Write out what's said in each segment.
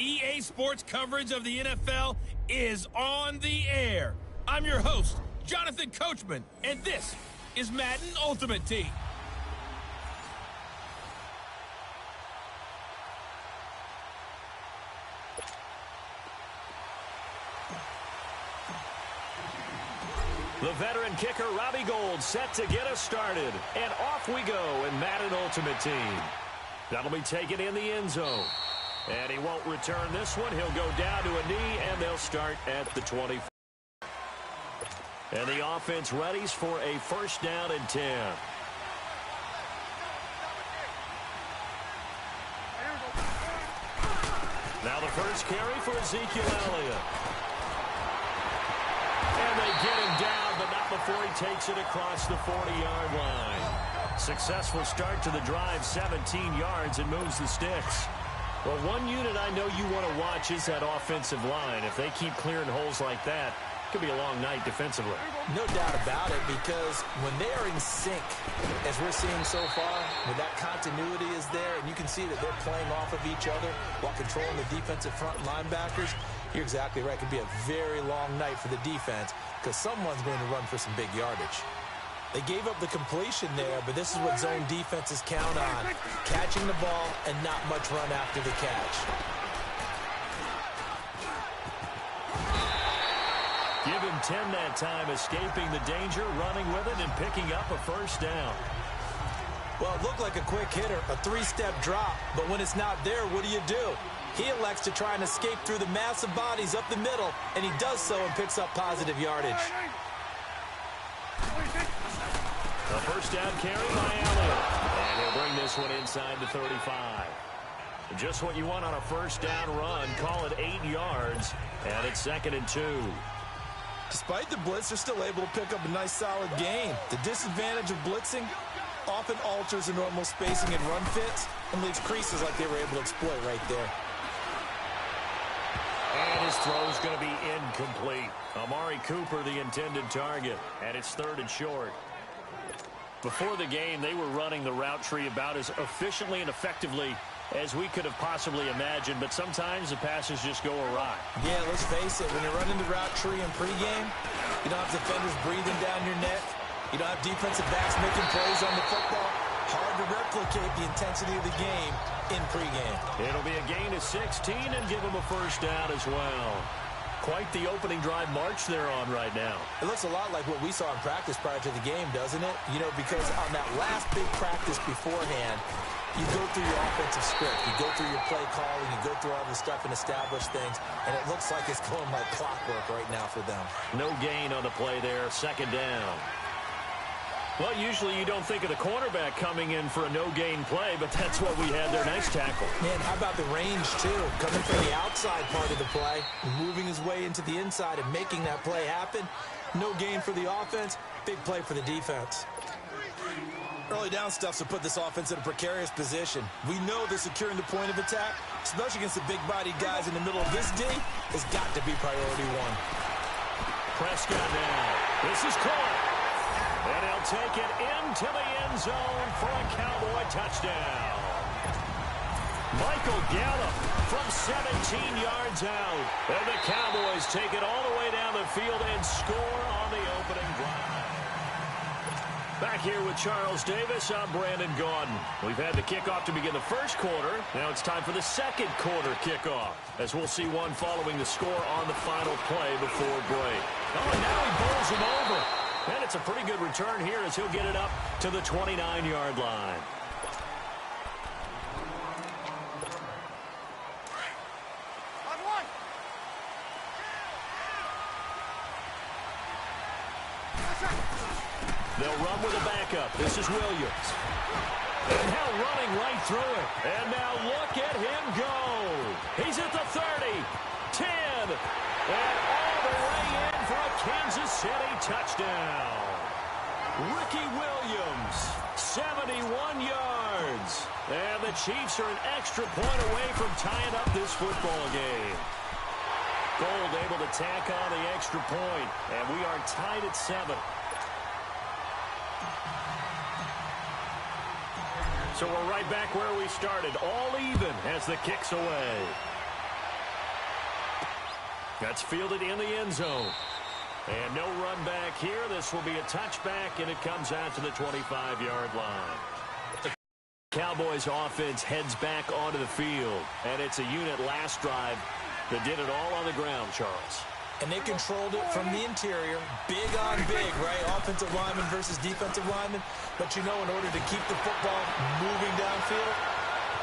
EA Sports coverage of the NFL is on the air. I'm your host, Jonathan Coachman, and this is Madden Ultimate Team. The veteran kicker, Robbie Gould, set to get us started. And off we go in Madden Ultimate Team. That'll be taken in the end zone. And he won't return this one. He'll go down to a knee, and they'll start at the 20. And the offense readies for a first down and 10. Now the first carry for Ezekiel Elliott. And they get him down, but not before he takes it across the 40-yard line. Successful start to the drive, 17 yards, and moves the sticks. Well, one unit I know you want to watch is that offensive line. If they keep clearing holes like that, it could be a long night defensively. No doubt about it, because when they are in sync, as we're seeing so far, when that continuity is there, and you can see that they're playing off of each other while controlling the defensive front linebackers, you're exactly right. It could be a very long night for the defense because someone's going to run for some big yardage. They gave up the completion there, but this is what zone defenses count on. Catching the ball and not much run after the catch. Give him 10 that time, escaping the danger, running with it, and picking up a first down. Well, it looked like a quick hitter, a three-step drop, but when it's not there, what do? He elects to try and escape through the massive bodies up the middle, and he does so and picks up positive yardage. A first down carry by Elliott. And he'll bring this one inside the 35. Just what you want on a first down run. Call it 8 yards, and it's 2nd and 2. Despite the blitz, they're still able to pick up a nice solid gain. The disadvantage of blitzing often alters the normal spacing and run fits and leaves creases like they were able to exploit right there. And his throw is going to be incomplete. Amari Cooper, the intended target, and it's 3rd and short. Before the game, they were running the route tree about as efficiently and effectively as we could have possibly imagined, but sometimes the passes just go awry. Yeah, let's face it, when you're running the route tree in pregame, you don't have defenders breathing down your neck. You don't have defensive backs making plays on the football. Hard to replicate the intensity of the game in pregame. It'll be a gain of 16 and give them a first down as well. Quite the opening drive march they're on right now. It looks a lot like what we saw in practice prior to the game, doesn't it? You know, because on that last big practice beforehand, you go through your offensive script. You go through your play calling. You go through all the stuff and establish things. And it looks like it's going like clockwork right now for them. No gain on the play there. 2nd down. Well, usually you don't think of the cornerback coming in for a no-gain play, but that's what we had there. Nice tackle. Man, how about the range, too? Coming from the outside part of the play, moving his way into the inside and making that play happen. No gain for the offense, big play for the defense. Early down stuffs will put this offense in a precarious position. We know that securing the point of attack, especially against the big-bodied guys in the middle of this D, has got to be priority one. Prescott now. This is caught. And he'll take it into the end zone for a Cowboy touchdown. Michael Gallup from 17 yards out. And the Cowboys take it all the way down the field and score on the opening drive. Back here with Charles Davis, I'm Brandon Gaudin. We've had the kickoff to begin the first quarter. Now it's time for the second quarter kickoff, as we'll see one following the score on the final play before break. Oh, and now he bowls him over. And it's a pretty good return here as he'll get it up to the 29-yard line. They'll run with a backup. This is Williams. And now running right through it. And now look at him go. He's at the 30, 10, and all the way in for a Kansas City touchdown. Ricky Williams, 71 yards. And the Chiefs are an extra point away from tying up this football game. Gould able to tack on the extra point, and we are tied at 7. So we're right back where we started, all even as the kick's away. That's fielded in the end zone. And no run back here. This will be a touchback, and it comes out to the 25-yard line. The Cowboys offense heads back onto the field, and it's a unit last drive that did it all on the ground, Charles. And they controlled it from the interior, big on big, right? Offensive lineman versus defensive lineman. But you know, in order to keep the football moving downfield,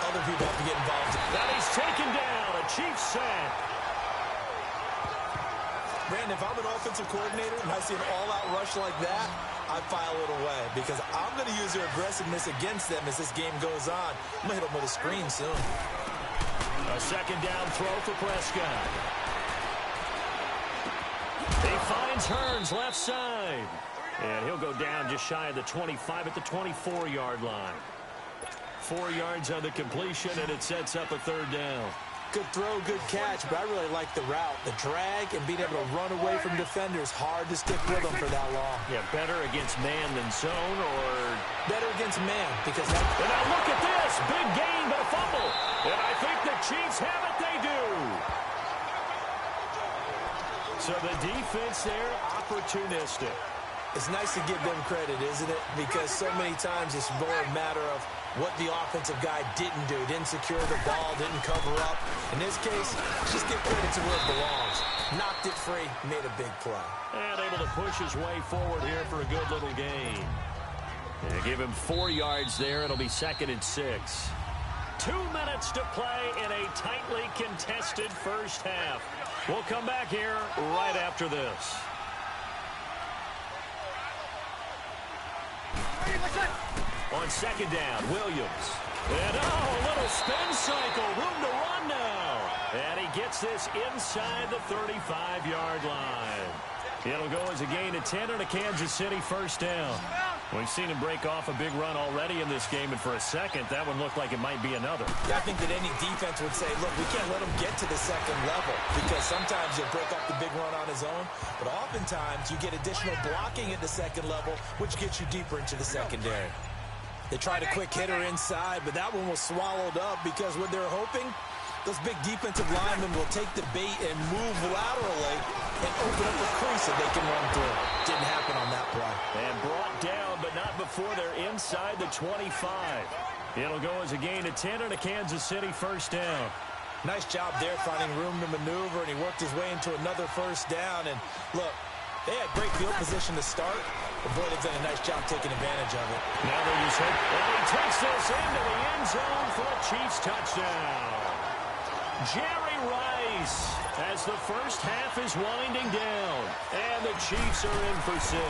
other people have to get involved. Now he's taken down, a Chiefs sack. Brandon, if I'm an offensive coordinator and I see an all-out rush like that, I file it away because I'm going to use their aggressiveness against them as this game goes on. I'm going to hit them with a screen soon. A second down throw for Prescott. He finds Hearns left side. And he'll go down just shy of the 25 at the 24-yard line. 4 yards on the completion, and it sets up a third down. Good throw, good catch, but I really like the route. The drag and being able to run away from defenders, hard to stick with them for that long. Yeah, better against man than zone, or better against man, because that... And now look at this. Big gain, but a fumble. And I think the Chiefs have it. They do. So the defense there, opportunistic. It's nice to give them credit, isn't it? Because so many times it's more a matter of what the offensive guy didn't do. Didn't secure the ball, didn't cover up. In this case, just give credit to where it belongs. Knocked it free, made a big play. And able to push his way forward here for a good little gain. And give him 4 yards there. It'll be 2nd and 6. 2 minutes to play in a tightly contested first half. We'll come back here right after this. On second down, Williams. And a little spin cycle. Room to run now. And he gets this inside the 35-yard line. It'll go as a gain of 10 and a Kansas City first down. We've seen him break off a big run already in this game, and for a second, that one looked like it might be another. Yeah, I think that any defense would say, look, we can't let him get to the second level because sometimes he'll break off the big run on his own, but oftentimes you get additional blocking at the second level, which gets you deeper into the secondary. They tried a quick hitter inside, but that one was swallowed up because what they're hoping, those big defensive linemen will take the bait and move laterally and open up a crease that they can run through. Didn't happen on that play. And brought down, but not before they're inside the 25. It'll go as a gain of 10 and a Kansas City first down. Nice job there finding room to maneuver, and he worked his way into another first down. And look, they had great field position to start, but boy, they've done a nice job taking advantage of it. Now they just hope. And he takes this into the end zone for a Chiefs touchdown. Jerry Rice as the first half is winding down. And the Chiefs are in for 6.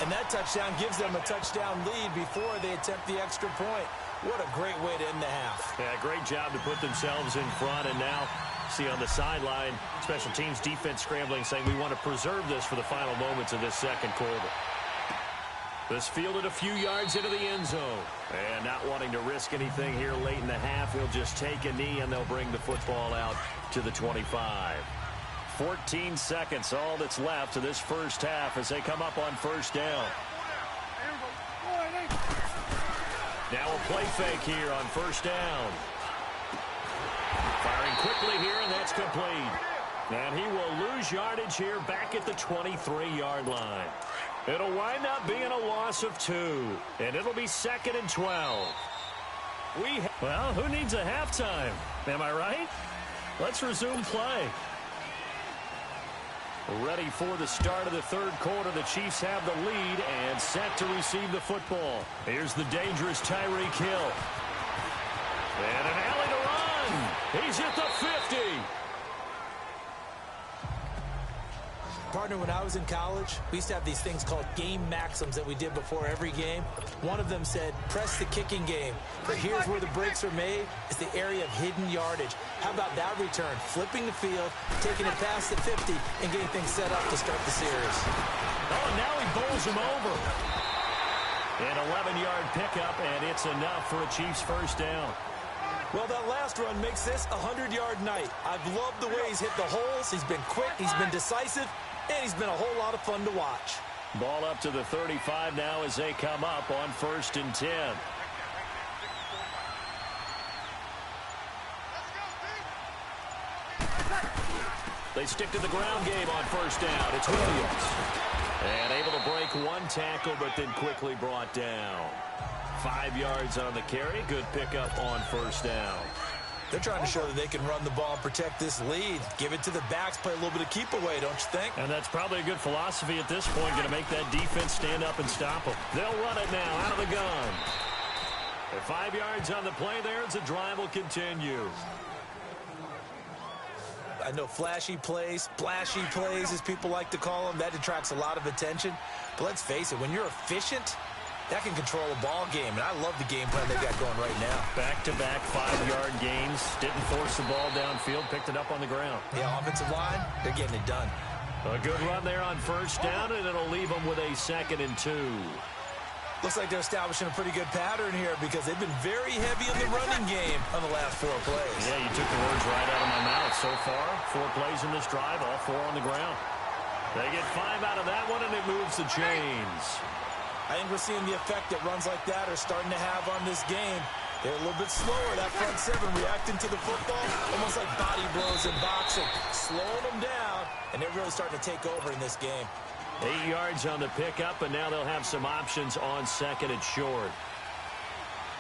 And that touchdown gives them a touchdown lead before they attempt the extra point. What a great way to end the half. Yeah, great job to put themselves in front. And now, see on the sideline, special teams defense scrambling, saying we want to preserve this for the final moments of this second quarter. This fielded a few yards into the end zone. And not wanting to risk anything here late in the half, he'll just take a knee and they'll bring the football out to the 25. 14 seconds, all that's left to this first half as they come up on first down. Now a play fake here on first down. Firing quickly here, and that's complete. And he will lose yardage here back at the 23-yard line. It'll wind up being a loss of 2, and it'll be 2nd and 12. Well, who needs a halftime? Am I right? Let's resume play. Ready for the start of the third quarter. The Chiefs have the lead and set to receive the football. Here's the dangerous Tyreek Hill. And an alley to run. He's at the 50. Partner, when I was in college, we used to have these things called game maxims that we did before every game. One of them said, press the kicking game. For here's where the breaks are made, is the area of hidden yardage. How about that return? Flipping the field, taking it past the 50, and getting things set up to start the series. Oh, and now he bowls him over. An 11-yard pickup, and it's enough for a Chiefs first down. Well, that last run makes this a 100-yard night. I've loved the way he's hit the holes. He's been quick, he's been decisive, and he's been a whole lot of fun to watch. Ball up to the 35 now as they come up on 1st and 10. They stick to the ground game on first down. It's Williams. And able to break one tackle, but then quickly brought down. 5 yards on the carry. Good pickup on first down. They're trying to show that they can run the ball and protect this lead. Give it to the backs, play a little bit of keep away, don't you think? And that's probably a good philosophy at this point, going to make that defense stand up and stop them. They'll run it now out of the gun. And 5 yards on the play there as the drive will continue. I know flashy plays, splashy plays, as people like to call them, that attracts a lot of attention. But let's face it, when you're efficient, that can control a ball game, and I love the game plan they've got going right now. Back-to-back 5-yard gains. Didn't force the ball downfield, picked it up on the ground. Yeah, offensive line, they're getting it done. A good run there on first down, and it'll leave them with a 2nd and 2. Looks like they're establishing a pretty good pattern here because they've been very heavy in the running game on the last 4 plays. Yeah, you took the words right out of my mouth. So far, 4 plays in this drive, all 4 on the ground. They get 5 out of that one, and it moves the chains. I think we're seeing the effect that runs like that are starting to have on this game. They're a little bit slower, that front 7 reacting to the football, almost like body blows in boxing, slowing them down, and they're really starting to take over in this game. 8 yards on the pickup, and now they'll have some options on 2nd and short.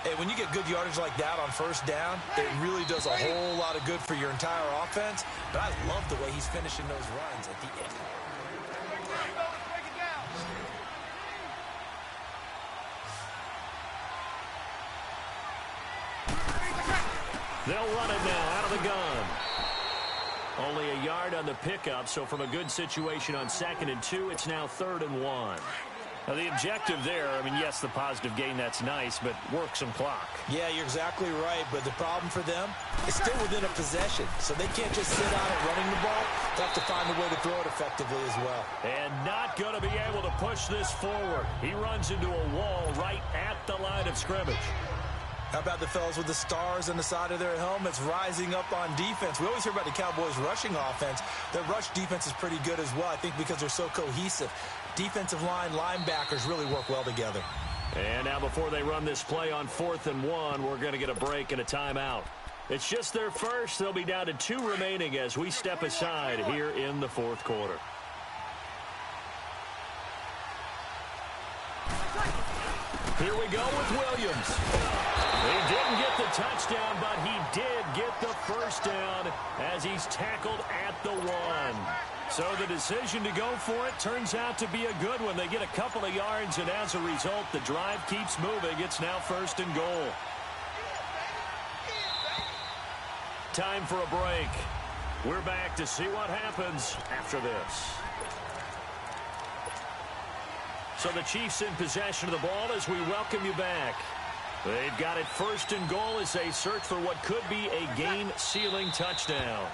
Hey, when you get good yardage like that on first down, it really does a whole lot of good for your entire offense, but I love the way he's finishing those runs at the end. They'll run it now out of the gun. Only a yard on the pickup, so from a good situation on 2nd and 2, it's now 3rd and 1. Now, the objective there, I mean, yes, the positive gain, that's nice, but work some clock. Yeah, you're exactly right, but the problem for them is still within a possession, so they can't just sit on it running the ball. They have to find a way to throw it effectively as well. And not going to be able to push this forward. He runs into a wall right at the line of scrimmage. How about the fellas with the stars on the side of their helmets rising up on defense? We always hear about the Cowboys' rushing offense. Their rush defense is pretty good as well, I think, because they're so cohesive. Defensive line, linebackers really work well together. And now before they run this play on 4th and 1, we're going to get a break and a timeout. It's just their first. They'll be down to 2 remaining as we step aside here in the 4th quarter. Here we go with Williams. He didn't get the touchdown, but he did get the first down as he's tackled at the 1. So the decision to go for it turns out to be a good one. They get a couple of yards, and as a result, the drive keeps moving. It's now 1st and goal. Time for a break. We're back to see what happens after this. So the Chiefs in possession of the ball as we welcome you back. They've got it 1st and goal as they search for what could be a game-sealing touchdown.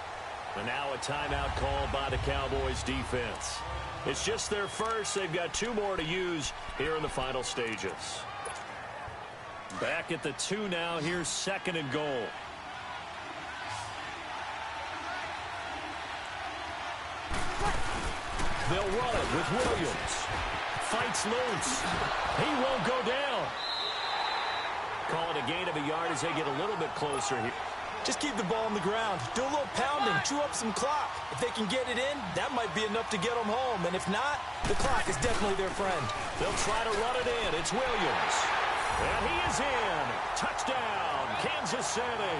And now a timeout called by the Cowboys defense. It's just their first. They've got 2 more to use here in the final stages. Back at the 2 now. Here's 2nd and goal. They'll run it with Williams. Fights loose. He won't go down. Call it a gain of a yard as they get a little bit closer here. Just keep the ball on the ground. Do a little pounding. Chew up some clock. If they can get it in, that might be enough to get them home. And if not, the clock is definitely their friend. They'll try to run it in. It's Williams. And he is in. Touchdown, Kansas City.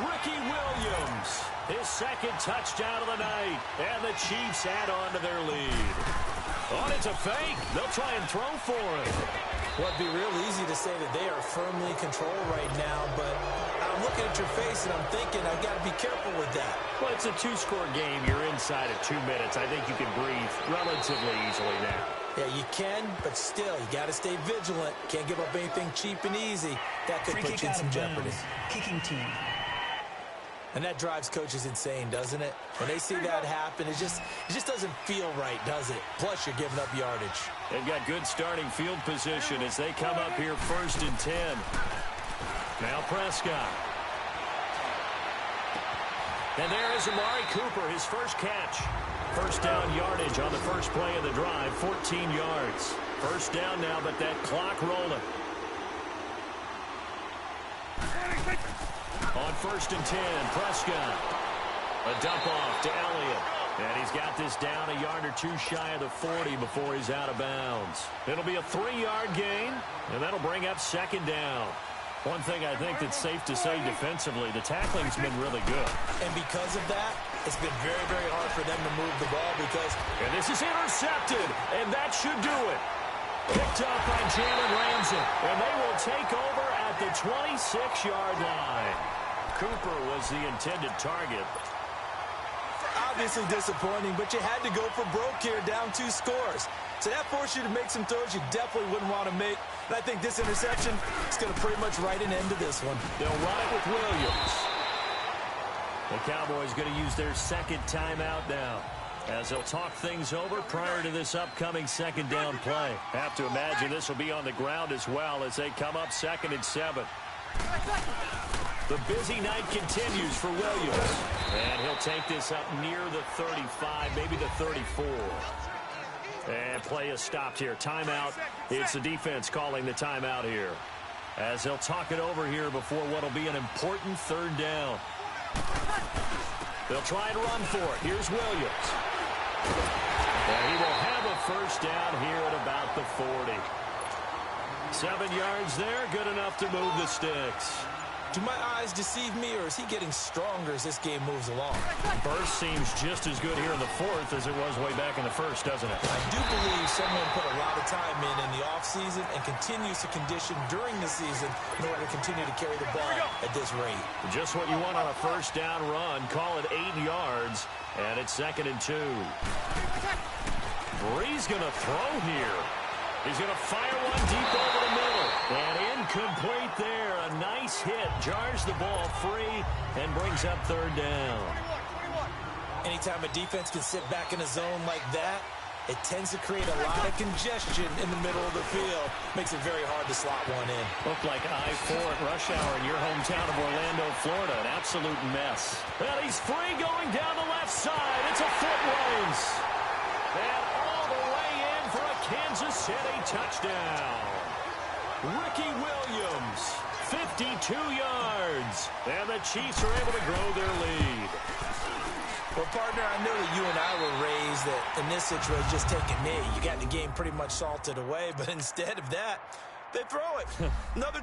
Ricky Williams, his 2nd touchdown of the night. And the Chiefs add on to their lead. Oh, it's a fake. They'll try and throw for it. Well, it'd be real easy to say that they are firmly controlled right now, but I'm looking at your face and I'm thinking I've got to be careful with that. Well, it's a 2-score game. You're inside of 2 minutes. I think you can breathe relatively easily now. Yeah, you can, but still, you got to stay vigilant. Can't give up anything cheap and easy. That could put you in some jeopardy. Kicking team. And that drives coaches insane, doesn't it? When they see that happen, it just doesn't feel right, does it? Plus, you're giving up yardage. They've got good starting field position as they come up here 1st and 10. Now Prescott. And there is Amari Cooper, his first catch. First down yardage on the first play of the drive, 14 yards. First down now, but that clock rolling. On 1st and 10, Prescott. A dump off to Elliott. And he's got this down a yard or two shy of the 40 before he's out of bounds. It'll be a 3-yard gain, and that'll bring up second down. One thing I think that's safe to say defensively, the tackling's been really good. And because of that, it's been very, very hard for them to move the ball because... And this is intercepted, and that should do it. Picked up by Jalen Ramsey, and they will take over at the 26-yard line. Cooper was the intended target. Obviously disappointing, but you had to go for broke here, down 2 scores. So that forced you to make some throws you definitely wouldn't want to make. And I think this interception is going to pretty much write an end to this one. They'll run it with Williams. The Cowboys going to use their second timeout now, as they'll talk things over prior to this upcoming second down play. Have to imagine this will be on the ground as well as they come up 2nd and 7. The busy night continues for Williams. And he'll take this up near the 35, maybe the 34. And play is stopped here. Timeout. It's the defense calling the timeout here, as they'll talk it over here before what will be an important 3rd down. They'll try and run for it. Here's Williams. And he will have a 1st down here at about the 40. 7 yards there, good enough to move the sticks. Do my eyes deceive me, or is he getting stronger as this game moves along? Burst seems just as good here in the 4th as it was way back in the 1st, doesn't it? I do believe someone put a lot of time in the offseason and continues to condition during the season in order to continue to carry the ball at this rate. Just what you want on a 1st down run. Call it 8 yards, and it's 2nd and 2. Bree's going to throw here. He's going to fire one deep over the middle. And incomplete there. A nice hit. Jars the ball free and brings up 3rd down. Anytime a defense can sit back in a zone like that, it tends to create a lot of congestion in the middle of the field. Makes it very hard to slot one in. Looked like I-4 at rush hour in your hometown of Orlando, Florida. An absolute mess. And he's free going down the left side. It's a foot race. And all the way in for a Kansas City touchdown. Ricky Williams, 52 yards. And the Chiefs are able to grow their lead. Well, partner, I know that you and I were raised that in this situation, just take a knee. You got the game pretty much salted away, but instead of that, they throw it. Another